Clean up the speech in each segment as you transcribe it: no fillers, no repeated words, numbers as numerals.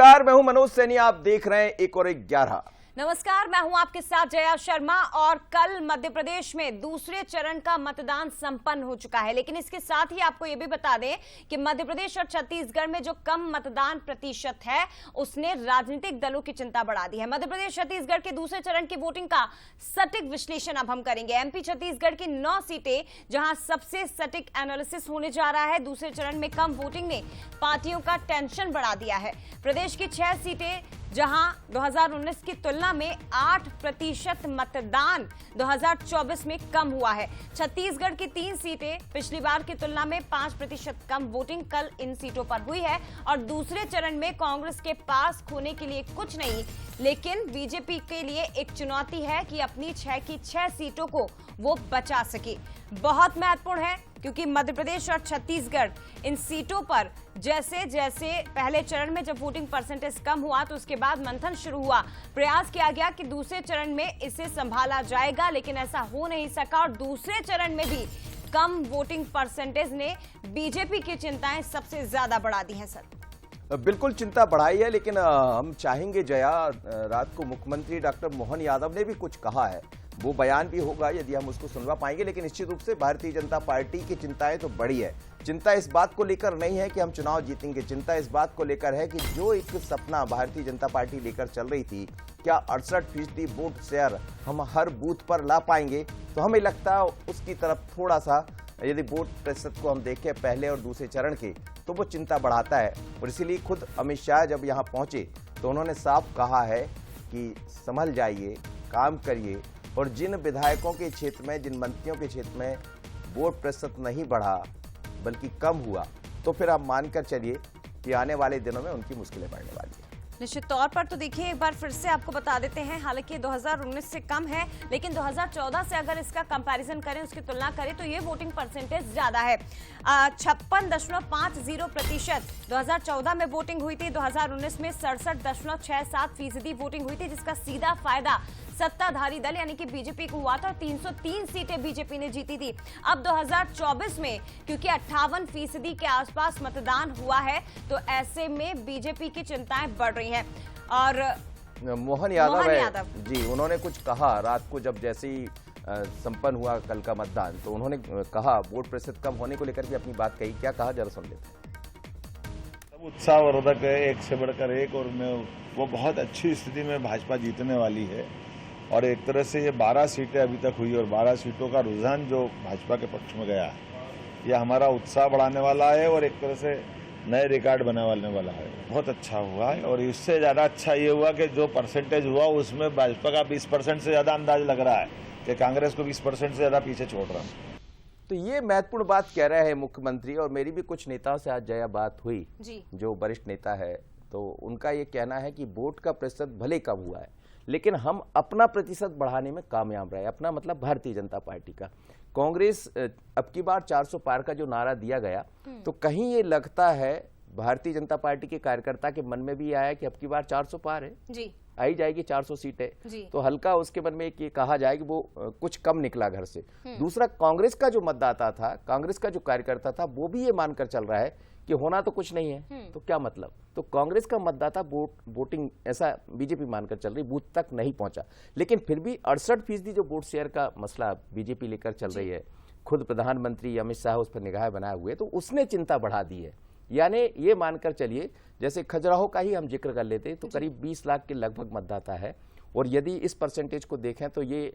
नमस्कार, मैं हूं मनोज सैनी। आप देख रहे हैं 1 और 1 11। नमस्कार, मैं हूं आपके साथ जया शर्मा। और कल मध्य प्रदेश में दूसरे चरण का मतदान संपन्न हो चुका है, लेकिन इसके साथ ही आपको यह भी बता दें कि मध्य प्रदेश और छत्तीसगढ़ में जो कम मतदान प्रतिशत है उसने राजनीतिक दलों की चिंता बढ़ा दी है। मध्य प्रदेश छत्तीसगढ़ के दूसरे चरण की वोटिंग का सटीक विश्लेषण अब हम करेंगे। एमपी छत्तीसगढ़ की 9 सीटें जहां सबसे सटीक एनालिसिस होने जा रहा है। दूसरे चरण में कम वोटिंग ने पार्टियों का टेंशन बढ़ा दिया है। प्रदेश की 6 सीटें जहां 2019 की तुलना में 8% मतदान 2024 में कम हुआ है। छत्तीसगढ़ की 3 सीटें पिछली बार की तुलना में 5% कम वोटिंग कल इन सीटों पर हुई है। और दूसरे चरण में कांग्रेस के पास खोने के लिए कुछ नहीं, लेकिन बीजेपी के लिए एक चुनौती है कि अपनी 6 की 6 सीटों को वो बचा सके। बहुत महत्वपूर्ण है क्योंकि मध्य प्रदेश और छत्तीसगढ़ इन सीटों पर जैसे जैसे पहले चरण में जब वोटिंग परसेंटेज कम हुआ तो उसके बाद मंथन शुरू हुआ। प्रयास किया गया कि दूसरे चरण में इसे संभाला जाएगा, लेकिन ऐसा हो नहीं सका। और दूसरे चरण में भी कम वोटिंग परसेंटेज ने बीजेपी की चिंताएं सबसे ज्यादा बढ़ा दी हैं। सर, बिल्कुल चिंता बढ़ाई है, लेकिन हम चाहेंगे जया, रात को मुख्यमंत्री डॉक्टर मोहन यादव ने भी कुछ कहा है। वो बयान भी होगा यदि हम उसको सुनवा पाएंगे, लेकिन निश्चित रूप से भारतीय जनता पार्टी की चिंताएं तो बड़ी है। चिंता इस बात को लेकर नहीं है कि हम चुनाव जीतेंगे, चिंता इस बात को लेकर है कि जो एक सपना भारतीय जनता पार्टी लेकर चल रही थी, क्या 68% वोट शेयर हम हर बूथ पर ला पाएंगे। तो हमें लगता है उसकी तरफ थोड़ा सा यदि वोट प्रतिशत को हम देखें पहले और दूसरे चरण के, तो वो चिंता बढ़ाता है। और इसीलिए खुद अमित शाह जब यहाँ पहुंचे तो उन्होंने साफ कहा है कि संभल जाइए, काम करिए, और जिन विधायकों के क्षेत्र में, जिन मंत्रियों के क्षेत्र में वोट प्रतिशत नहीं बढ़ा बल्कि कम हुआ, तो फिर आप मानकर चलिए कि आने वाले दिनों में उनकी मुश्किलें बढ़ने वाली है। निश्चित तौर पर। तो देखिए, एक बार फिर से आपको बता देते हैं, हालांकि 2019 से कम है, लेकिन 2014 से अगर इसका कंपैरिजन करें, उसकी तुलना करें, तो ये वोटिंग परसेंटेज ज्यादा है। 56.50% 2014 में वोटिंग हुई थी। 2019 में 67.67% वोटिंग हुई थी, जिसका सीधा फायदा सत्ताधारी दल यानी कि बीजेपी को हुआ था। और 303 सीटें बीजेपी ने जीती थी। अब 2024 में क्योंकि 58% के आसपास मतदान हुआ है, तो ऐसे में बीजेपी की चिंताएं बढ़ रही हैं। और मोहन यादव जी, उन्होंने कुछ कहा रात को, जब जैसे ही संपन्न हुआ कल का मतदान, तो उन्होंने कहा वोट प्रतिशत कम होने को लेकर भी अपनी बात कही। क्या कहा, जरा सुन लेते हैं। उत्साहवर्धक है, एक से बढ़कर एक, और वो बहुत अच्छी स्थिति में भाजपा जीतने वाली है। और एक तरह से ये 12 सीटें अभी तक हुई और 12 सीटों का रुझान जो भाजपा के पक्ष में गया है, ये हमारा उत्साह बढ़ाने वाला है और एक तरह से नए रिकॉर्ड बनाने वाला है। बहुत अच्छा हुआ है। और इससे ज़्यादा अच्छा ये हुआ कि जो परसेंटेज हुआ उसमें भाजपा का 20% से ज़्यादा अंदाज लग रहा है कि कांग्रेस को 20% से ज़्यादा पीछे छोड़ रहा है। तो ये महत्वपूर्ण बात कह रहे हैं मुख्यमंत्री। और मेरी भी कुछ नेताओं से आज जया बात हुई जी, जो वरिष्ठ नेता है, तो उनका ये कहना है कि वोट का प्रतिशत भले कम हुआ है, लेकिन हम अपना प्रतिशत बढ़ाने में कामयाब रहे। अपना मतलब भारतीय जनता पार्टी का। कांग्रेस अब की बार 400 पार का जो नारा दिया गया, तो कहीं ये लगता है भारतीय जनता पार्टी के कार्यकर्ता के मन में भी आया कि अब की बार 400 पार है जी, आई जाएगी 400 सीटें। तो हल्का उसके मन में एक ये कहा जाए कि वो कुछ कम निकला घर से। दूसरा, कांग्रेस का जो मतदाता था, कांग्रेस का जो कार्यकर्ता था, वो भी ये मानकर चल रहा है कि होना तो कुछ नहीं है, तो क्या मतलब। तो कांग्रेस का मतदाता वोटिंग ऐसा बीजेपी मानकर चल रही, बूथ तक नहीं पहुंचा। लेकिन फिर भी 68% जो वोट शेयर का मसला बीजेपी लेकर चल रही है, खुद प्रधानमंत्री अमित शाह उस पर निगाह बनाए हुए, तो उसने चिंता बढ़ा दी है। यानी ये मानकर चलिए, जैसे खजुराहो का ही हम जिक्र कर लेते तो करीब 20 लाख के लगभग मतदाता है, और यदि इस परसेंटेज को देखें तो ये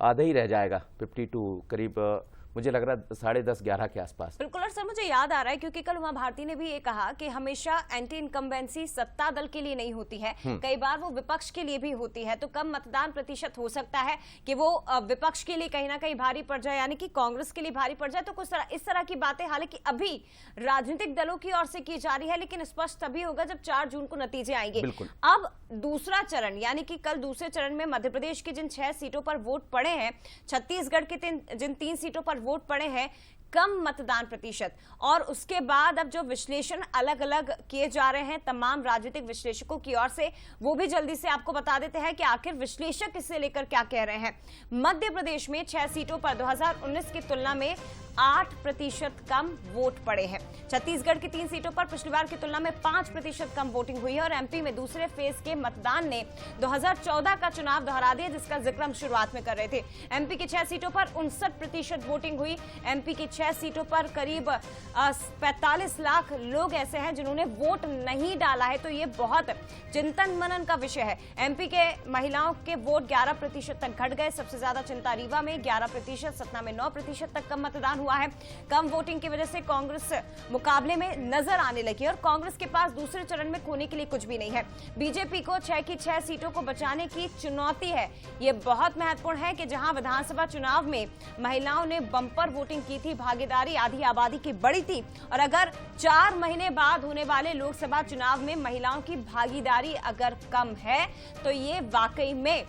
आधा ही रह जाएगा, 52 करीब, मुझे लग रहा है 10.5-11 के आसपास। बिल्कुल। और सर, मुझे याद आ रहा है क्योंकि कल उमा भारती ने भी ये कहा कि हमेशा एंटी इनकम्बेंसी सत्ता दल के लिए नहीं होती है, कई बार वो विपक्ष के लिए भी होती है। तो कम मतदान प्रतिशत हो सकता है कि वो विपक्ष के लिए कहीं ना कहीं भारी पड़ जाए, यानी कि कांग्रेस के लिए भारी पड़ जाए। तो कुछ इस तरह की बातें हालांकि अभी राजनीतिक दलों की ओर से की जा रही है, लेकिन स्पष्ट तभी होगा जब 4 जून को नतीजे आएंगे। अब दूसरा चरण, यानी कि कल दूसरे चरण में मध्य प्रदेश की जिन 6 सीटों पर वोट पड़े हैं, छत्तीसगढ़ की जिन 3 सीटों पर वोट पड़े हैं, कम मतदान प्रतिशत। और उसके बाद अब जो विश्लेषण अलग अलग किए जा रहे हैं तमाम राजनीतिक विश्लेषकों की ओर से, वो भी जल्दी से आपको बता देते हैं कि आखिर विश्लेषक इससे लेकर क्या कह रहे हैं। मध्य प्रदेश में 6 सीटों पर 2019 की तुलना में 8% कम वोट पड़े हैं। छत्तीसगढ़ की 3 सीटों पर पिछली बार की तुलना में 5% कम वोटिंग हुई है और एमपी में दूसरे फेज के मतदान ने 2014 का चुनाव दोहरा दिया, जिसका जिक्र हम शुरुआत में कर रहे थे। एमपी की 6 सीटों पर 59% वोटिंग हुई। एमपी की 6 सीटों पर करीब 45 लाख लोग ऐसे हैं जिन्होंने वोट नहीं डाला है, तो ये बहुत चिंतन मनन का विषय है। एमपी के महिलाओं के वोट 11% तक घट गए। सबसे ज्यादा चिंता रीवा में 11%, सतना में 9% तक कम मतदान हुआ है। कम वोटिंग की वजह से कांग्रेस मुकाबले में नजर आने लगी और कांग्रेस के पास दूसरे चरण में खोने के लिए कुछ भी नहीं है। बीजेपी को 6 की 6 सीटों को बचाने की चुनौती है। यह बहुत महत्वपूर्ण है कि जहां विधानसभा चुनाव में महिलाओं ने बम्पर वोटिंग की थी, भागीदारी आधी आबादी की बड़ी थी, और अगर 4 महीने बाद होने वाले लोकसभा चुनाव में महिलाओं की भागीदारी अगर कम है तो ये वाकई में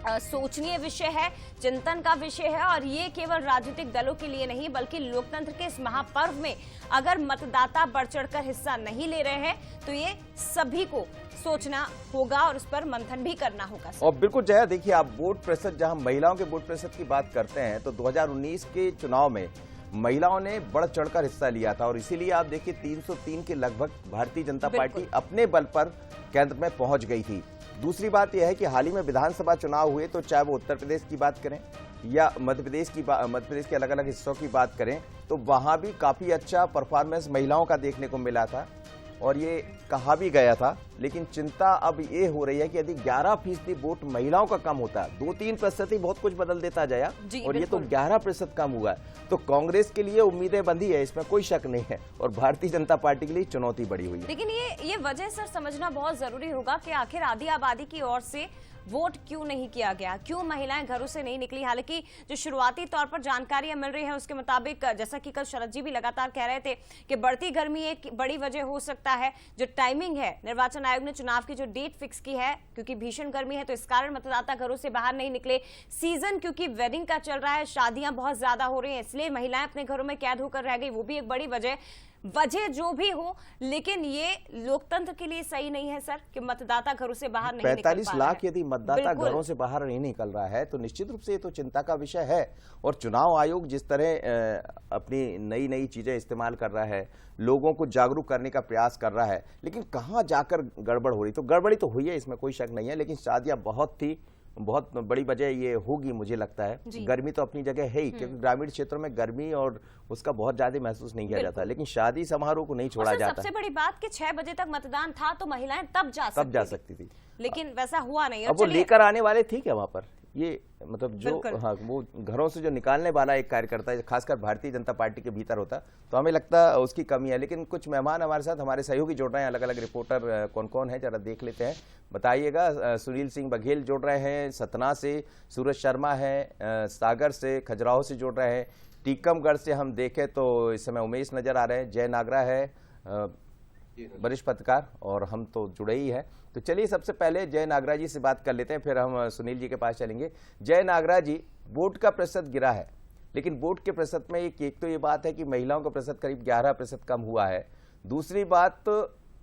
सोचनीय विषय है, चिंतन का विषय है। और ये केवल राजनीतिक दलों के लिए नहीं बल्कि लोकतंत्र के इस महापर्व में अगर मतदाता बढ़ चढ़कर हिस्सा नहीं ले रहे हैं तो ये सभी को सोचना होगा और उस पर मंथन भी करना होगा। और बिल्कुल जया, देखिए आप वोट प्रतिशत, जहां महिलाओं के वोट प्रतिशत की बात करते हैं तो 2019 के चुनाव में महिलाओं ने बढ़ चढ़कर हिस्सा लिया था और इसीलिए आप देखिए 303 के लगभग भारतीय जनता पार्टी अपने बल पर केंद्र में पहुंच गई थी। दूसरी बात यह है कि हाल ही में विधानसभा चुनाव हुए, तो चाहे वो उत्तर प्रदेश की बात करें या मध्य प्रदेश के अलग अलग हिस्सों की बात करें, तो वहां भी काफी अच्छा परफॉर्मेंस महिलाओं का देखने को मिला था और ये कहा भी गया था। लेकिन चिंता अब ये हो रही है कि यदि 11% वोट महिलाओं का कम होता है, 2-3% ही बहुत कुछ बदल देता जाया, और ये तो 11% कम हुआ है, तो कांग्रेस के लिए उम्मीदें बंधी है, इसमें कोई शक नहीं है, और भारतीय जनता पार्टी के लिए चुनौती बड़ी हुई है। लेकिन ये वजह सर समझना बहुत जरूरी होगा कि आखिर आधी आबादी की ओर से वोट क्यों नहीं किया गया, क्यों महिलाएं घरों से नहीं निकली। हालांकि जो शुरुआती तौर पर जानकारियां मिल रही है उसके मुताबिक, जैसा कि कल शरद जी भी लगातार कह रहे थे कि बढ़ती गर्मी एक बड़ी वजह हो सकता है। जो टाइमिंग है, निर्वाचन आयोग ने चुनाव की जो डेट फिक्स की है, क्योंकि भीषण गर्मी है तो इस कारण मतदाता घरों से बाहर नहीं निकले। सीजन क्योंकि वेडिंग का चल रहा है, शादियां बहुत ज्यादा हो रही हैं, इसलिए महिलाएं अपने घरों में कैद होकर रह गई, वो भी एक बड़ी वजह जो भी हो। लेकिन ये लोकतंत्र के लिए सही नहीं है सर कि मतदाता घरों से बाहर नहीं निकल पा रहा है। 45 लाख यदि मतदाता घरों से बाहर नहीं निकल रहा है तो निश्चित रूप से ये तो चिंता का विषय है। और चुनाव आयोग जिस तरह अपनी नई नई चीजें इस्तेमाल कर रहा है, लोगों को जागरूक करने का प्रयास कर रहा है, लेकिन कहां जाकर गड़बड़ हो रही, तो गड़बड़ी तो हुई है, इसमें कोई शक नहीं है। लेकिन शादियां बहुत बड़ी वजह ये होगी, मुझे लगता है। गर्मी तो अपनी जगह है ही, क्योंकि ग्रामीण क्षेत्रों में गर्मी और उसका बहुत ज्यादा महसूस नहीं किया जाता, लेकिन शादी समारोह को नहीं छोड़ा जाता। सबसे बड़ी बात कि 6 बजे तक मतदान था तो महिलाएं तब जा सकती थी, लेकिन वैसा हुआ नहीं। अब वो लेकर आने वाले थे क्या वहां पर, ये मतलब जो वो घरों से जो निकालने वाला एक कार्यकर्ता है, खासकर भारतीय जनता पार्टी के भीतर होता, तो हमें लगता है उसकी कमी है। लेकिन कुछ मेहमान हमारे साथ, हमारे सहयोगी जुड़ रहे हैं, अलग अलग रिपोर्टर कौन कौन है जरा देख लेते हैं, बताइएगा। सुनील सिंह बघेल जुड़ रहे हैं सतना से, सूरज शर्मा है सागर से, खजुराहो से जुड़ रहे हैं, टीकमगढ़ से हम देखें तो इस समय उमेश नजर आ रहे हैं, जय नागरा है वरिष्ठ पत्रकार, और हम तो जुड़े ही हैं। तो चलिए सबसे पहले जय नागरा जी से बात कर लेते हैं, फिर हम सुनील जी के पास चलेंगे। जय नागरा जी, वोट का प्रतिशत गिरा है, लेकिन वोट के प्रतिशत में एक तो ये बात है कि महिलाओं का प्रतिशत करीब 11% कम हुआ है। दूसरी बात,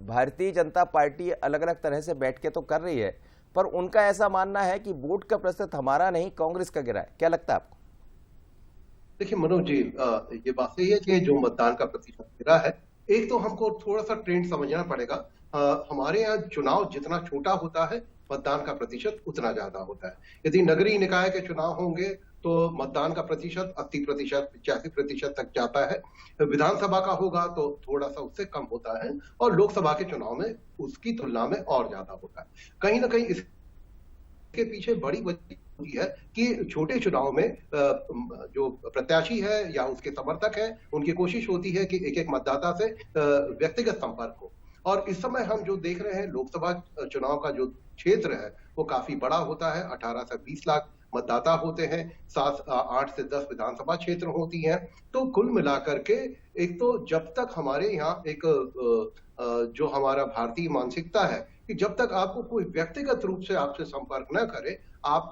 भारतीय जनता पार्टी अलग अलग तरह से बैठ के तो कर रही है, पर उनका ऐसा मानना है कि वोट का प्रतिशत हमारा नहीं कांग्रेस का गिरा है। क्या लगता है आपको? देखिए मनोज जी, ये बात सही है कि जो मतदान का प्रतिशत गिरा है, एक तो हमको थोड़ा सा ट्रेंड समझना पड़ेगा। हमारे यहाँ चुनाव जितना छोटा होता है, मतदान का प्रतिशत उतना ज्यादा होता है। यदि नगरीय निकाय के चुनाव होंगे तो मतदान का प्रतिशत 80%, 85% तक जाता है। विधानसभा का होगा तो थोड़ा सा उससे कम होता है, और लोकसभा के चुनाव में उसकी तुलना में और ज्यादा होता है। कहीं ना कहीं इसके पीछे बड़ी वजह है कि छोटे चुनाव में जो प्रत्याशी है या उसके समर्थक है, उनकी कोशिश होती है कि एक एक मतदाता से व्यक्तिगत संपर्क हो। और इस समय हम जो देख रहे हैं, लोकसभा चुनाव का जो क्षेत्र है वो काफी बड़ा होता है, 18 से 20 लाख मतदाता होते हैं, 8 से 10 विधानसभा क्षेत्र होती हैं। तो कुल मिलाकर के एक तो जब तक हमारे यहाँ एक जो हमारा भारतीय मानसिकता है कि जब तक आपको कोई व्यक्तिगत रूप से आपसे संपर्क न करे, आप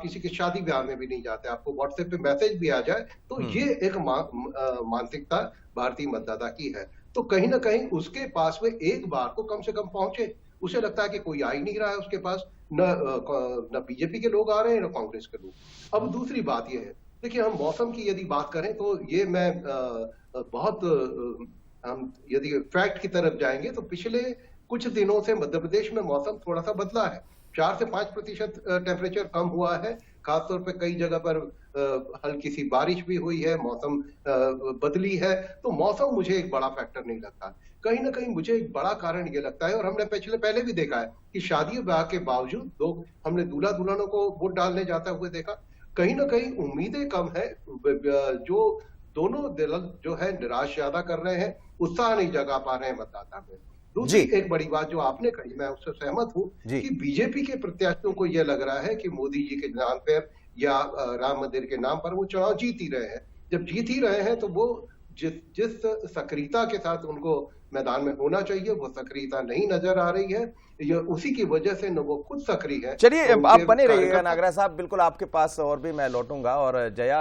किसी के शादी ब्याह में भी नहीं जाते, आपको व्हाट्सएप पे मैसेज भी आ जाए, तो ये एक मानसिकता भारतीय मतदाता की है। तो कहीं ना कहीं उसके पास में एक बार तो कम से कम पहुंचे। उसे लगता है कि कोई आ ही नहीं रहा है उसके पास, न बीजेपी के लोग आ रहे हैं न कांग्रेस के लोग। अब दूसरी बात यह है, देखिए हम मौसम की यदि बात करें तो ये मैं हम यदि फैक्ट की तरफ जाएंगे तो पिछले कुछ दिनों से मध्य प्रदेश में मौसम थोड़ा सा बदला है। 4 से 5% टेम्परेचर कम हुआ है, खासतौर पे कई जगह पर हल्की सी बारिश भी हुई है, मौसम बदली है। तो मौसम मुझे एक बड़ा फैक्टर नहीं लगता। कहीं ना कहीं मुझे एक बड़ा कारण ये लगता है, और हमने पहले भी देखा है कि शादी ब्याह के बावजूद लोग, हमने दूल्हा दुल्हनों को वोट डालने जाते हुए देखा। कहीं ना कहीं उम्मीदें कम है, जो दोनों दल जो है निराश ज्यादा कर रहे हैं, उत्साह नहीं जगा पा रहे हैं मतदाता में। दूसरी एक बड़ी बात जो आपने कही, मैं उससे सहमत हूं कि बीजेपी के प्रत्याशियों को यह लग रहा है कि मोदी जी के नाम पर या राम मंदिर के नाम पर वो चुनाव जीत ही रहे हैं। जब जीत ही रहे हैं तो वो जिस सक्रियता के साथ उनको मैदान में होना चाहिए वो सक्रियता नहीं नजर आ रही है। ये उसी की वजह से न वो खुद सक्रिय है। चलिए आप बने रहिएगा नागराज साहब, बिल्कुल आपके पास और भी मैं लौटूंगा। और जया